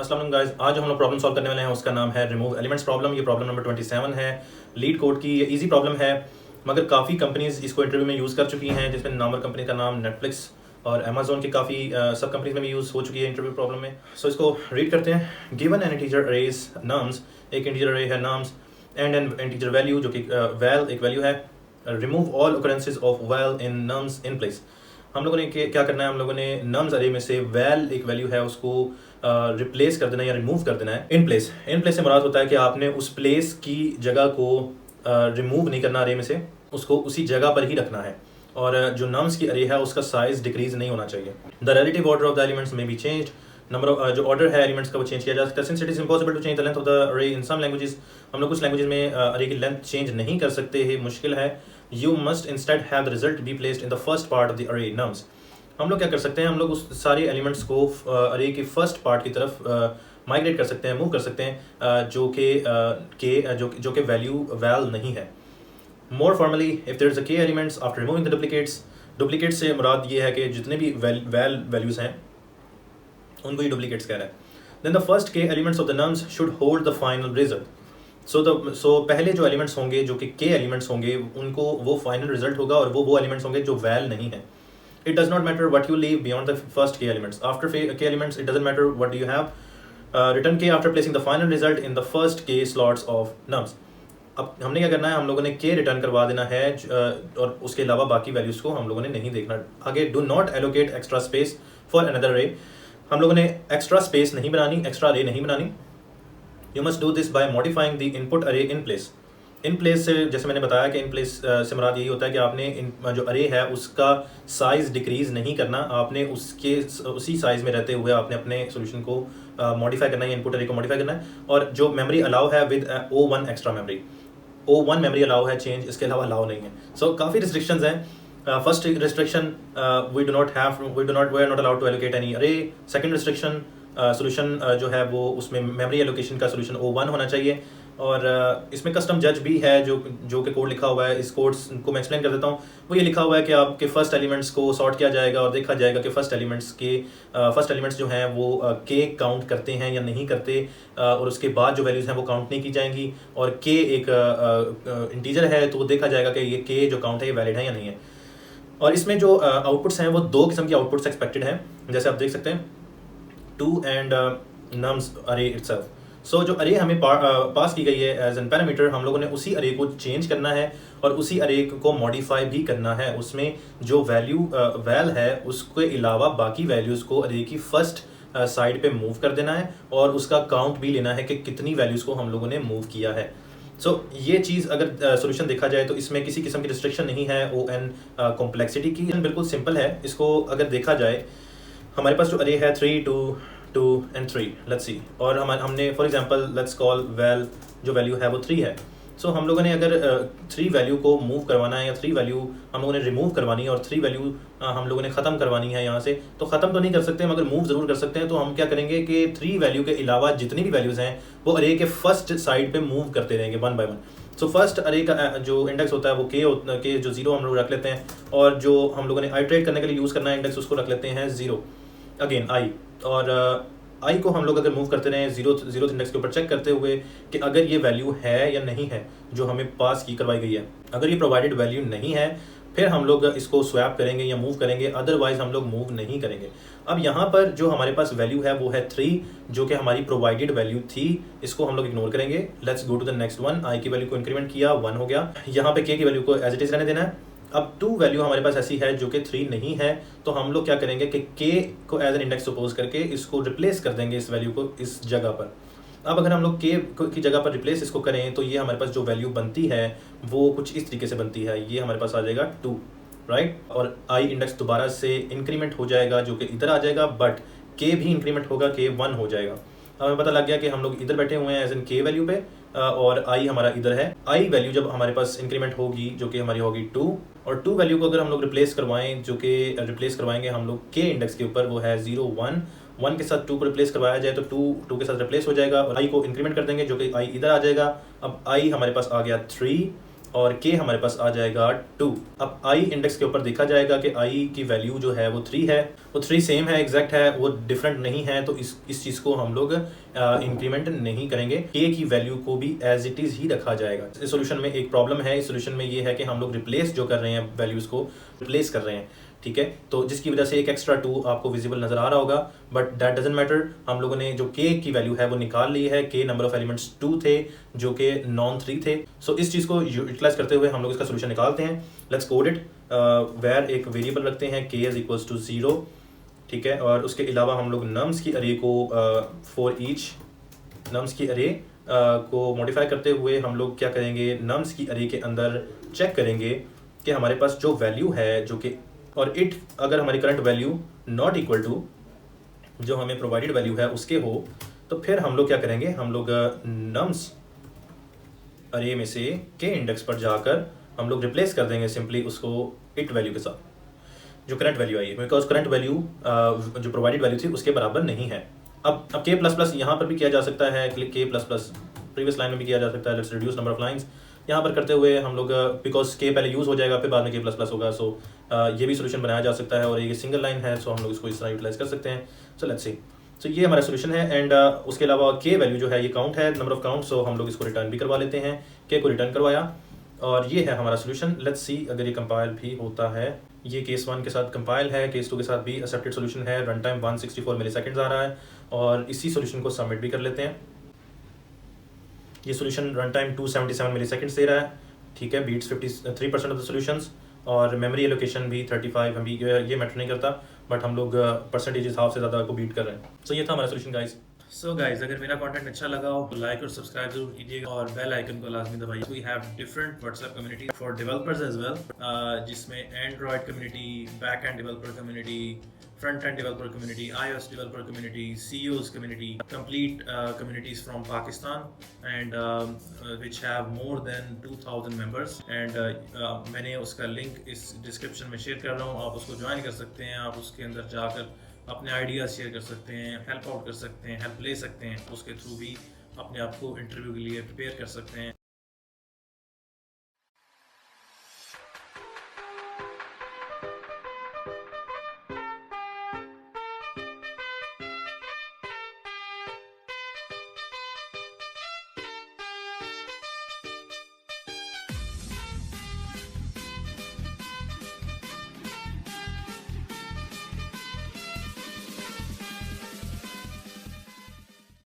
अस्सलाम वालेकुम गाइस, आज जो हम लोग प्रॉब्लम सॉल्व करने वाले हैं उसका नाम है रिमूव एलिमेंट्स प्रॉब्लम। ये प्रॉब्लम नंबर 27 है, लीड कोड की। ये इजी प्रॉब्लम है मगर काफ़ी कंपनीज इसको इंटरव्यू में यूज़ कर चुकी हैं, जिसमें नंबर कंपनी का नाम नेटफ्लिक्स और अमेजोन की काफ़ी सब कंपनीज में भी यूज़ हो चुकी है इंटरव्यू प्रॉब्लम में। सो इसको रीड करते हैं। Given an integer arrays nums, एक इंटीजर अरे है nums, and an integer value जो कि वैल एक वैल्यू है। Remove all occurrences of val in nums in place. हम लोगों ने क्या करना है, हम लोगों ने नम्स अरे में से वैल एक वैल्यू है उसको रिप्लेस कर देना है या रिमूव कर देना है इन प्लेस। इन प्लेस से मुराद होता है कि आपने उस प्लेस की जगह को रिमूव नहीं करना अरे में से, उसको उसी जगह पर ही रखना है। और जो नम्स की अरे है उसका साइज डिक्रीज नहीं होना चाहिए। The relative order of the elements may be change. Number of जो ऑर्डर है एलिमेंट्स का वो चेंज किया जा सकता है। Since it is impossible to change the length of the array in some languages, हम लोग कुछ लैंग्वेजेस में अरे की लेंथ चेंज नहीं कर सकते हैं, मुश्किल है। You must instead have the result be placed in the first part of the अरे नम्स। हम लोग क्या कर सकते हैं, हम लोग उस सारे एलिमेंट्स को अरे के फर्स्ट पार्ट की तरफ माइग्रेट कर सकते हैं, मूव कर सकते हैं जो कि वैल्यू वैल नहीं है। More formally, if there is a k elements after removing the duplicates, duplicate से मुराद ये है कि जितने भी वैल्यूज हैं उनको ये डुप्लीकेट्स कह रहा है। Then the first k elements of the nums should hold the final result. So पहले जो एलिमेंट्स होंगे जो कि के एलिमेंट्स होंगे उनको वो फाइनल रिजल्ट होगा, और वो एलिमेंट्स होंगे जो वैल नहीं है। It does not matter what you leave beyond the first k elements. After k elements, it doesn't matter what do you have. Return k after placing the final result in the first k slots of nums. अब हमने क्या करना है, हम लोगों ने k return करवा देना है और उसके अलावा बाकी वैल्यूज को हम लोगों ने नहीं देखना। आगे do not allocate extra space for another अरे। हम लोगों ने एक्स्ट्रा स्पेस नहीं बनानी, एक्स्ट्रा अरे नहीं बनानी। You must do this by modifying the input अरे इन प्लेस। इन प्लेस से जैसे मैंने बताया कि इन प्लेस से मुराद यही होता है कि आपने जो अरे है उसका साइज़ डिक्रीज़ नहीं करना, आपने उसी साइज़ में रहते हुए आपने अपने सोल्यूशन को मॉडिफाई करना है, इनपुट अरे को मॉडिफाई करना है। और जो मेमोरी अलाउ है with O1 extra memory, O1 memory allow है चेंज, इसके अलावा अलाउ नहीं है। सो काफ़ी रिस्ट्रिक्शंस हैं। First restriction, we are not allowed to allocate any array. Second restriction, solution जो है वो उसमें मेमोरी एलोकेशन का सोल्यूशन O1 होना चाहिए। और इसमें कस्टम जज भी है जो कि कोड लिखा हुआ है। इस कोड को मैं एक्सप्लेन कर देता हूँ। वो ये लिखा हुआ है कि आपके फर्स्ट एलिमेंट्स को सॉर्ट किया जाएगा और देखा जाएगा कि फर्स्ट एलिमेंट्स जो हैं वो के काउंट करते हैं या नहीं करते, और उसके बाद जो वैल्यूज़ हैं वो काउंट नहीं की जाएंगी। और के एक इंटीजर है तो वो देखा जाएगा कि ये के जो काउंट है ये वैलिड है या नहीं है। और इसमें जो आउटपुट्स हैं वो दो किस्म की आउटपुट्स एक्सपेक्टेड हैं, जैसे आप देख सकते हैं, टू एंड नम्स अरे इटसेल्फ। सो जो अरे हमें पास की गई है एज एन पैरामीटर, हम लोगों ने उसी अरे को चेंज करना है और उसी अरे को मॉडिफाई भी करना है। उसमें जो वैल्यू वैल है उसके अलावा बाकी वैल्यूज़ को अरे की फर्स्ट साइड पे मूव कर देना है, और उसका काउंट भी लेना है कि कितनी वैल्यूज़ को हम लोगों ने मूव किया है। सो ये चीज़ अगर सोल्यूशन देखा जाए तो इसमें किसी किस्म की रिस्ट्रिक्शन नहीं है ON कॉम्प्लेक्सिटी की, बिल्कुल सिंपल है। इसको अगर देखा जाए, हमारे पास जो अरे है 3, 2 and 3, लेट्स सी, और हमने for example let's call val जो वैल्यू है वो 3 है। सो हम लोगों ने अगर 3 वैल्यू को मूव करवाना है या 3 वैल्यू हम लोगों ने रिमूव करवानी है और 3 वैल्यू हम लोगों ने ख़त्म करवानी है यहाँ से, तो ख़त्म तो नहीं कर सकते मगर मूव ज़रूर कर सकते हैं। तो हम क्या करेंगे कि 3 वैल्यू के अलावा जितनी भी वैल्यूज़ हैं वो अरे के फर्स्ट साइड पे मूव करते रहेंगे one by one. So first अरे का जो इंडेक्स होता है वो के जो 0 हम लोग रख लेते हैं, और जो हम लोगों ने आइट्रेट करने के लिए यूज़ करना है इंडेक्स उसको रख लेते हैं 0 अगेन आई। और आई को हम लोग अगर मूव करते रहें जीरो इंडेक्स के ऊपर चेक करते हुए कि अगर ये वैल्यू है या नहीं है जो हमें पास की करवाई गई है। अगर ये प्रोवाइडेड वैल्यू नहीं है फिर हम लोग इसको स्वैप करेंगे या मूव करेंगे, अदरवाइज हम लोग मूव नहीं करेंगे। अब यहाँ पर जो हमारे पास वैल्यू है वो है 3, जो कि हमारी प्रोवाइडेड वैल्यू थी, इसको हम लोग इग्नोर करेंगे। Let's go to the next one. I की वैल्यू को इंक्रीमेंट किया, 1 हो गया। यहाँ पे के की वैल्यू को एज इट इज रहने देना है। अब 2 वैल्यू हमारे पास ऐसी है जो कि 3 नहीं है, तो हम लोग क्या करेंगे कि k को एज एन इंडेक्स सपोज करके इसको रिप्लेस कर देंगे इस वैल्यू को इस जगह पर। अब अगर हम लोग k की जगह पर रिप्लेस इसको करें तो ये हमारे पास जो वैल्यू बनती है वो कुछ इस तरीके से बनती है। ये हमारे पास आ जाएगा 2, राइट। और i इंडेक्स दोबारा से इंक्रीमेंट हो जाएगा जो कि इधर आ जाएगा, बट k भी इंक्रीमेंट होगा, k 1 हो जाएगा। अब हमें पता लग गया कि हम लोग इधर बैठे हुए हैं एज एन k वैल्यू पे, और i हमारा इधर है। i वैल्यू जब हमारे पास इंक्रीमेंट होगी जो कि हमारी होगी 2, और 2 वैल्यू को अगर हम लोग रिप्लेस करवाएं जो कि रिप्लेस करवाएंगे हम लोग k इंडेक्स के ऊपर, वो है 0, 1 के साथ 2 को रिप्लेस करवाया जाए तो 2 के साथ रिप्लेस हो जाएगा, और i को इंक्रीमेंट कर देंगे जो कि i इधर आ जाएगा। अब i हमारे पास आ गया 3, और k हमारे पास आ जाएगा 2। अब i इंडेक्स के ऊपर देखा जाएगा कि i की वैल्यू जो है वो 3 है, वो 3 सेम है, एग्जैक्ट है, वो डिफरेंट नहीं है, तो इस चीज़ को हम लोग इंक्रीमेंट नहीं करेंगे, k की वैल्यू को भी एज इट इज़ ही रखा जाएगा। इस सोल्यूशन में एक प्रॉब्लम है, इस सोल्यूशन में ये है कि हम लोग रिप्लेस जो कर रहे हैं, वैल्यूज़ को रिप्लेस कर रहे हैं, ठीक है, तो जिसकी वजह से एक एक्स्ट्रा 2 आपको विजिबल नजर आ रहा होगा, बट दैट डजंट मैटर। हम लोगों ने जो k की वैल्यू है वो निकाल ली है, k नंबर ऑफ एलिमेंट्स 2 थे जो कि नॉन 3 थे। सो इस चीज़ को यूटिलाइज करते हुए हम लोग इसका सोल्यूशन निकालते हैं। Let's code it. वेयर एक वेरिएबल रखते हैं k इज इक्वल्स टू 0, ठीक है, और उसके अलावा हम लोग नम्स की अरे को फॉर ईच नम्स की अरे को मॉडिफाई करते हुए हम लोग क्या करेंगे, नम्स की अरे के अंदर चेक करेंगे कि हमारे पास जो वैल्यू है जो कि, और इट अगर हमारी current value not equal to जो हमें प्रोवाइडेड वैल्यू है उसके हो, तो फिर हम लोग क्या करेंगे, हम लोग नम्स अरे में से के इंडेक्स पर जाकर हम लोग रिप्लेस कर देंगे सिंपली उसको इट वैल्यू के साथ जो करंट वैल्यू आई है, बिकॉज करंट वैल्यू जो प्रोवाइडेड वैल्यू थी उसके बराबर नहीं है। अब के प्लस प्लस यहाँ पर भी किया जा सकता है, के प्लस प्लस प्रीवियस लाइन में भी किया जा सकता है, let's reduce number of lines यहाँ पर करते हुए हम लोग, बिकॉज के पहले यूज़ हो जाएगा फिर बाद में के प्लस प्लस होगा, सो ये भी सोल्यूशन बनाया जा सकता है, और ये सिंगल लाइन है, सो हम लोग इसको इस तरह यूटिलाइज कर सकते हैं। सो लेट्स सी, सो ये हमारा सोल्यूशन है। एंड उसके अलावा के वैल्यू जो है ये काउंट है, नंबर ऑफ काउंट, सो हम लोग इसको रिटर्न भी करवा लेते हैं, के को रिटर्न करवाया, और ये है हमारा सोल्यूशन। लेट्स सी अगर ये कंपाइल भी होता है, ये केस 1 के साथ कंपाइल है, केस 2 के साथ भी एक्सेप्टेड सोल्यूशन है, रन टाइम 164 मिलीसेकंड्स आ रहा है, और इसी सोल्यूशन को सबमिट भी कर लेते हैं। ये सोल्यूशन रन टाइम 277 मिलीसेकंड्स दे रहा है, ठीक है, बीट्स 53% ऑफ द सोल्यूशंस, और मेमोरी एलोकेशन भी 35 MB, ये मैटर नहीं करता, बट हम लोग परसेंटेज हिसाब से ज़्यादा को बीट कर रहे हैं। सो ये था हमारा सोल्यूशन गाइस। सो गाइस, अगर मेरा कंटेंट अच्छा लगा हो तो लाइक और सब्सक्राइब जरूर कीजिएगा, और बेल आइकन को लाजमी दबाइए। We have different WhatsApp community for developers as well, जिसमें Android community, back end developer community, front end developer community, iOS developer community, CEOs community, complete communities from Pakistan, and which have more than 2000 members, and मैंने उसका link इस description में share कर रहा हूँ, आप उसको ज्वाइन कर सकते हैं, आप उसके अंदर जाकर अपने आइडियाज़ शेयर कर सकते हैं, हेल्प आउट कर सकते हैं, हेल्प ले सकते हैं, उसके थ्रू भी अपने आप को इंटरव्यू के लिए प्रिपेयर कर सकते हैं।